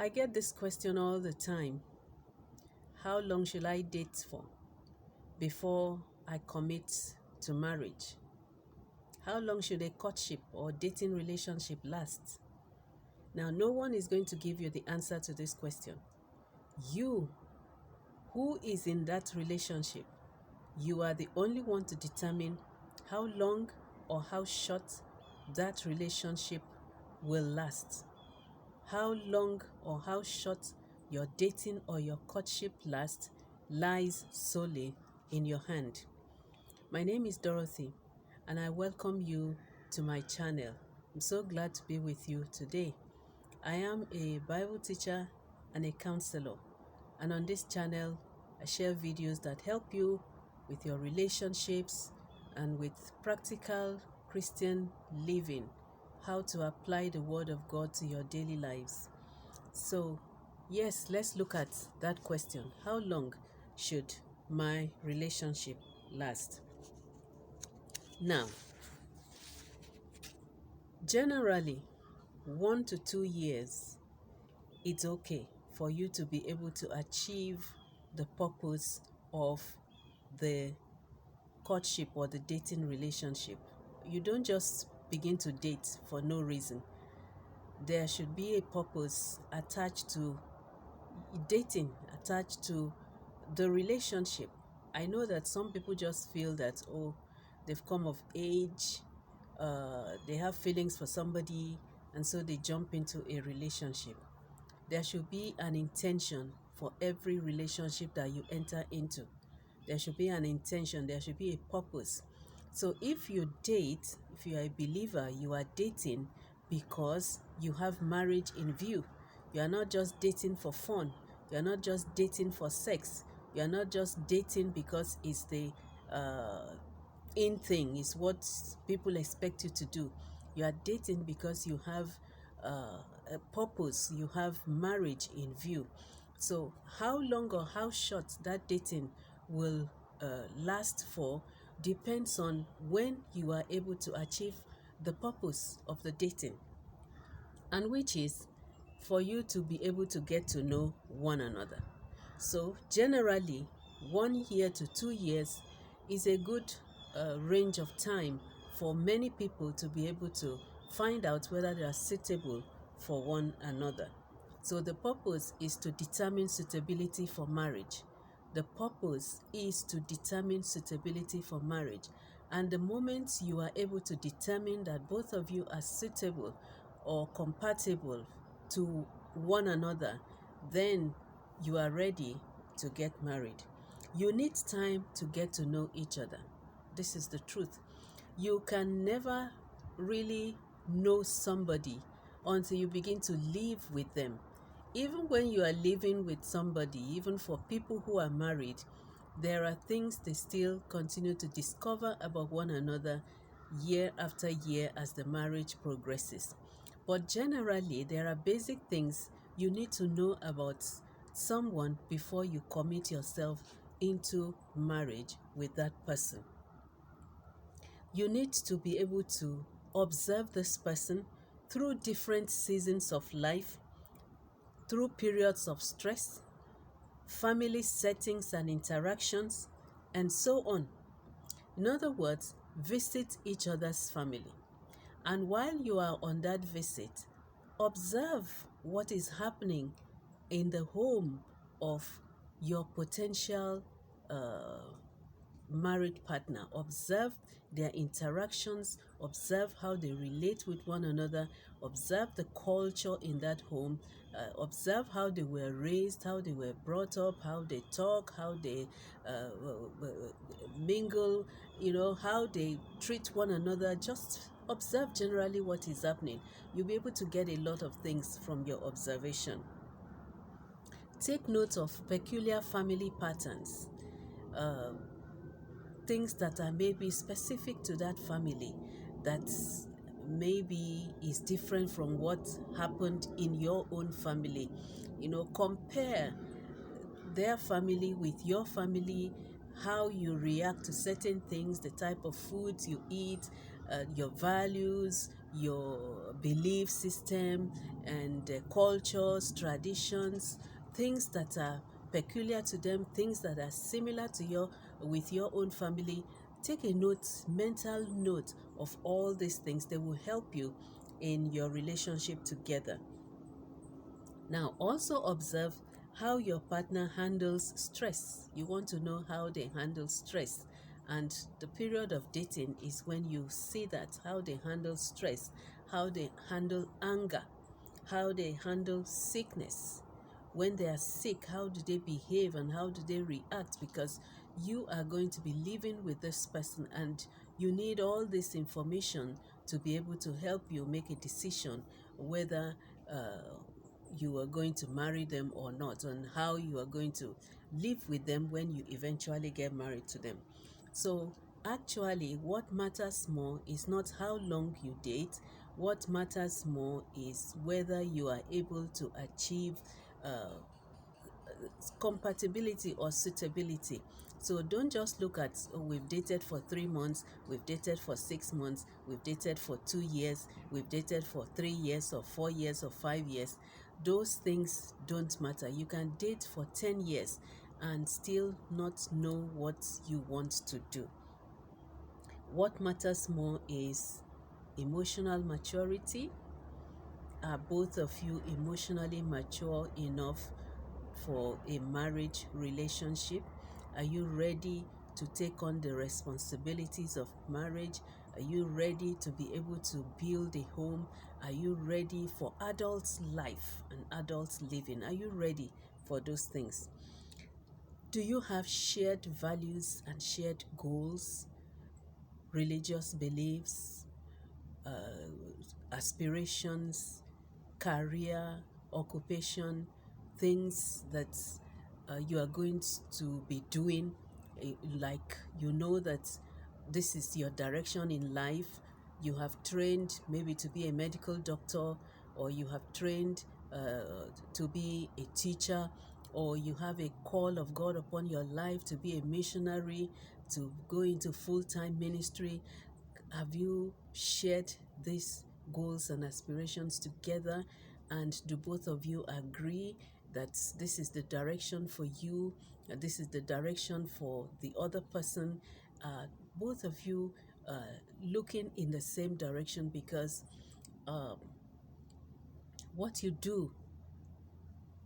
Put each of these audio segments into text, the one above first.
I get this question all the time. How long should I date for before I commit to marriage? How long should a courtship or dating relationship last? Now, no one is going to give you the answer to this question. You, who is in that relationship, you are the only one to determine how long or how short that relationship will last. How long or how short your dating or your courtship lasts lies solely in your hand. My name is Dorothy, and I welcome you to my channel. I'm so glad to be with you today. I am a Bible teacher and a counselor, and on this channel, I share videos that help you with your relationships and with practical Christian living, how to apply the Word of God to your daily lives. So, yes, let's look at that question. How long should my relationship last? Now, generally, 1 to 2 years, it's okay for you to be able to achieve the purpose of the courtship or the dating relationship. You don't just begin to date for no reason. There should be a purpose attached to dating, attached to the relationship. I know that some people just feel that, oh, they've come of age, they have feelings for somebody, and so they jump into a relationship. There should be an intention for every relationship that you enter into. There should be an intention, there should be a purpose. So if you date, if you are a believer, you are dating because you have marriage in view. You are not just dating for fun. You are not just dating for sex. You are not just dating because it's the in thing, it's what people expect you to do. You are dating because you have a purpose, you have marriage in view. So how long or how short that dating will last for depends on when you are able to achieve the purpose of the dating, and which is for you to be able to get to know one another. So generally, 1 year to 2 years is a good range of time for many people to be able to find out whether they are suitable for one another. So the purpose is to determine suitability for marriage. The purpose is to determine suitability for marriage. And the moment you are able to determine that both of you are suitable or compatible to one another, then you are ready to get married. You need time to get to know each other. This is the truth. You can never really know somebody until you begin to live with them. Even when you are living with somebody, even for people who are married, there are things they still continue to discover about one another year after year as the marriage progresses. But generally, there are basic things you need to know about someone before you commit yourself into marriage with that person. You need to be able to observe this person through different seasons of life, through periods of stress, family settings and interactions, and so on. In other words, visit each other's family. And while you are on that visit, observe what is happening in the home of your potential married partner. Observe their interactions, observe how they relate with one another, observe the culture in that home, observe how they were raised, how they were brought up, how they talk, how they mingle, how they treat one another. Just observe generally what is happening. You'll be able to get a lot of things from your observation. Take note of peculiar family patterns, things that are maybe specific to that family, that maybe is different from what happened in your own family. Compare their family with your family, how you react to certain things, the type of foods you eat, your values, your belief system and cultures, traditions, things that are peculiar to them, things that are similar to your with your own family. Take a note, mental note of all these things. They will help you in your relationship together. Now, also observe how your partner handles stress. You want to know how they handle stress. And the period of dating is when you see that, how they handle stress, how they handle anger, how they handle sickness. When they are sick, how do they behave and how do they react? Because you are going to be living with this person and you need all this information to be able to help you make a decision whether you are going to marry them or not, and how you are going to live with them when you eventually get married to them. So, actually, what matters more is not how long you date. What matters more is whether you are able to achieve uh, compatibility or suitability. So don't just look at, oh, we've dated for 3 months, we've dated for 6 months, we've dated for 2 years, we've dated for 3 years or 4 years or 5 years. Those things don't matter. You can date for 10 years and still not know what you want to do. What matters more is emotional maturity. Are both of you emotionally mature enough for a marriage relationship? Are you ready to take on the responsibilities of marriage? Are you ready to be able to build a home? Are you ready for adult life and adult living? Are you ready for those things? Do you have shared values and shared goals, religious beliefs, uh, aspirations, career, occupation, things that you are going to be doing, like you know that this is your direction in life. You have trained maybe to be a medical doctor, or you have trained to be a teacher, or you have a call of God upon your life to be a missionary, to go into full-time ministry. Have you shared these goals and aspirations together? And do both of you agree that this is the direction for you, and this is the direction for the other person? Both of you looking in the same direction, because uh, what you do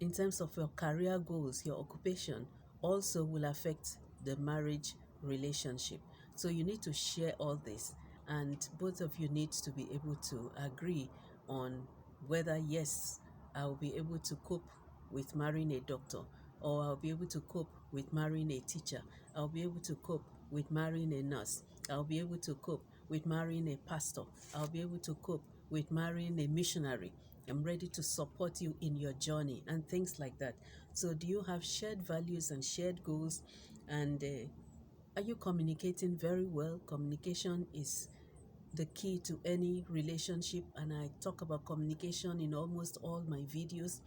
in terms of your career goals, your occupation, also will affect the marriage relationship. So you need to share all this, and both of you need to be able to agree on whether, yes, I'll be able to cope with marrying a doctor, or I'll be able to cope with marrying a teacher, I'll be able to cope with marrying a nurse, I'll be able to cope with marrying a pastor, I'll be able to cope with marrying a missionary. I'm ready to support you in your journey and things like that. So, do you have shared values and shared goals? And are you communicating very well? Communication is the key to any relationship, and I talk about communication in almost all my videos.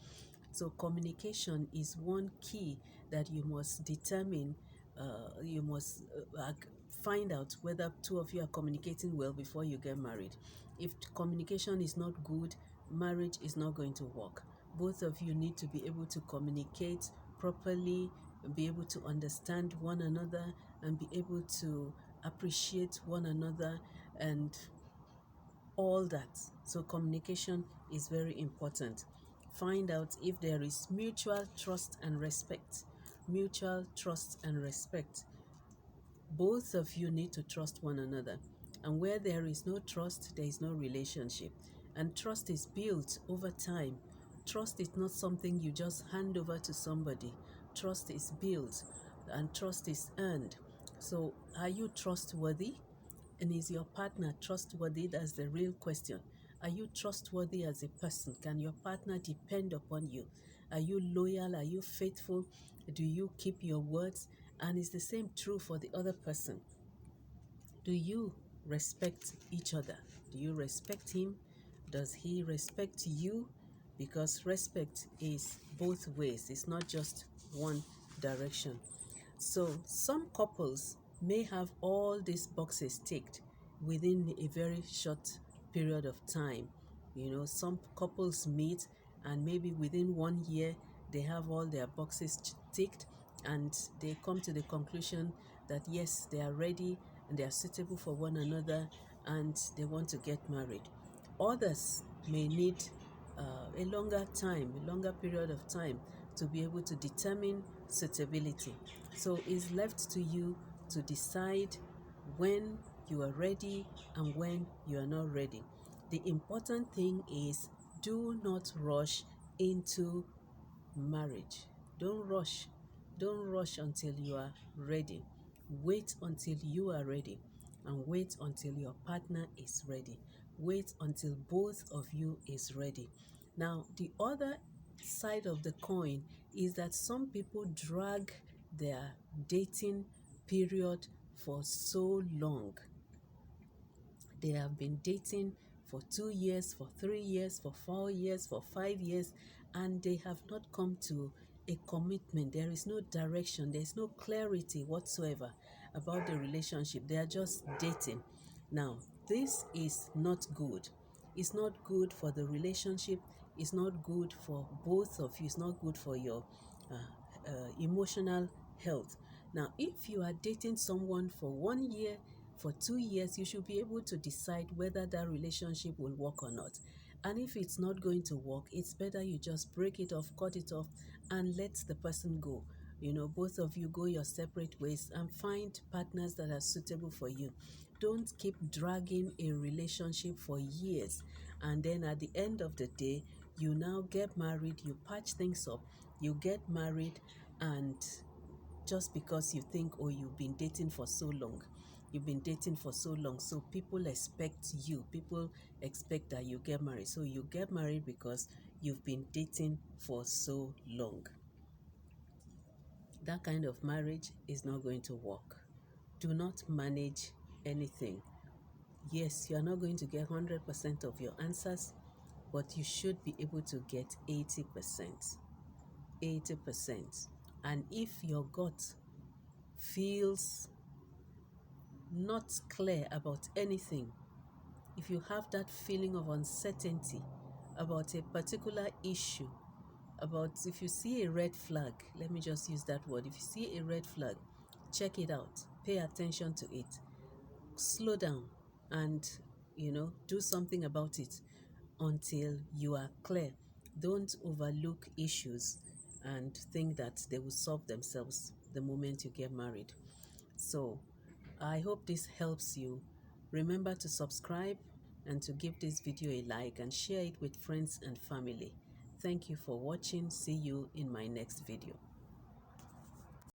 So communication is one key that you must determine. You must find out whether two of you are communicating well before you get married. If communication is not good, marriage is not going to work. Both of you need to be able to communicate properly, be able to understand one another, and be able to appreciate one another, and all that. So communication is very important. Find out if there is mutual trust and respect. Mutual trust and respect. Both of you need to trust one another. And where there is no trust, there is no relationship. And trust is built over time. Trust is not something you just hand over to somebody. Trust is built and trust is earned. So, are you trustworthy? And is your partner trustworthy? That's the real question. Are you trustworthy as a person? Can your partner depend upon you? Are you loyal? Are you faithful? Do you keep your words? And is the same true for the other person? Do you respect each other? Do you respect him? Does he respect you? Because respect is both ways, it's not just one direction. So, some couples may have all these boxes ticked within a very short period of time. You know, some couples meet and maybe within 1 year they have all their boxes ticked, and they come to the conclusion that yes, they are ready and they are suitable for one another and they want to get married. Others may need a longer time, a longer period of time to be able to determine suitability. So it's left to you to decide when you are ready and when you are not ready. The important thing is, do not rush into marriage. Don't rush. Don't rush until you are ready. Wait until you are ready, and wait until your partner is ready. Wait until both of you is ready. Now, the other side of the coin is that some people drag their dating period for so long. They have been dating for 2 years, for 3 years, for 4 years, for 5 years, and they have not come to a commitment. There is no direction, there is no clarity whatsoever about the relationship. They are just dating. Now, this is not good. It's not good for the relationship, it's not good for both of you, it's not good for your emotional health. Now, if you are dating someone for 1 year, for 2 years, you should be able to decide whether that relationship will work or not. And if it's not going to work, it's better you just break it off, cut it off, and let the person go. You know, both of you go your separate ways and find partners that are suitable for you. Don't keep dragging a relationship for years, and then at the end of the day, you now get married, you patch things up, you get married, and just because you think, oh, you've been dating for so long, so people expect that you get married. So you get married because you've been dating for so long. That kind of marriage is not going to work. Do not manage anything. Yes, you are not going to get 100% of your answers, but you should be able to get 80%. 80%. And if your gut feels not clear about anything, if you have that feeling of uncertainty about a particular issue, about if you see a red flag, let me just use that word. If you see a red flag, check it out, pay attention to it, slow down, and do something about it until you are clear. Don't overlook issues and think that they will solve themselves the moment you get married. So I hope this helps you. Remember to subscribe and to give this video a like and share it with friends and family. Thank you for watching. See you in my next video.